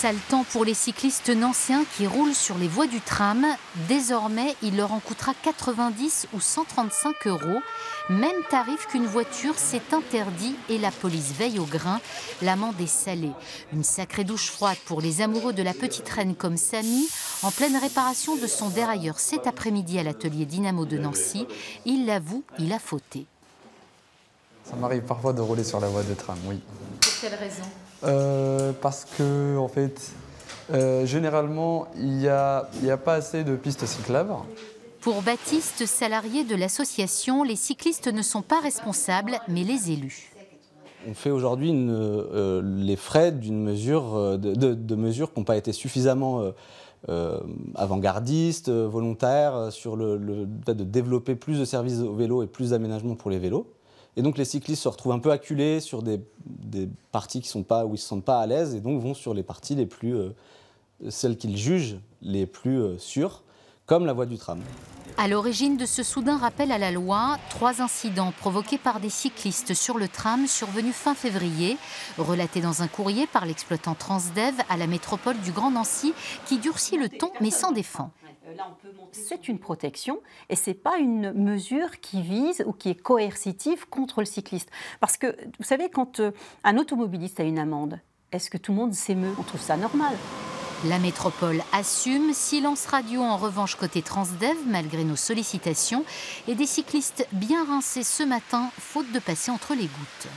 Sale temps pour les cyclistes nancéens qui roulent sur les voies du tram. Désormais, il leur en coûtera 90 ou 135 €. Même tarif qu'une voiture, c'est interdit et la police veille au grain. L'amende est salée. Une sacrée douche froide pour les amoureux de la petite reine comme Samy. En pleine réparation de son dérailleur cet après-midi à l'atelier Dynamo de Nancy, il l'avoue, il a fauté. Ça m'arrive parfois de rouler sur la voie de tram, oui. Pour quelle raison ? Parce que, en fait, généralement, il n'y a pas assez de pistes cyclables. Pour Baptiste, salarié de l'association, les cyclistes ne sont pas responsables, mais les élus. On fait aujourd'hui les frais d'une mesure, de mesures qui n'ont pas été suffisamment avant-gardistes, volontaires, sur le fait de développer plus de services au vélo et plus d'aménagements pour les vélos. Et donc les cyclistes se retrouvent un peu acculés sur des parties où ils ne se sentent pas à l'aise et donc vont sur les parties les plus, celles qu'ils jugent les plus sûres, comme la voie du tram. À l'origine de ce soudain rappel à la loi, 3 incidents provoqués par des cyclistes sur le tram survenus fin février, relatés dans un courrier par l'exploitant Transdev à la métropole du Grand Nancy, qui durcit le ton mais s'en défend. C'est une protection et ce n'est pas une mesure qui vise ou qui est coercitive contre le cycliste. Parce que, vous savez, quand un automobiliste a une amende, est-ce que tout le monde s'émeut? On trouve ça normal. La métropole assume, silence radio en revanche côté Transdev, malgré nos sollicitations, et des cyclistes bien rincés ce matin, faute de passer entre les gouttes.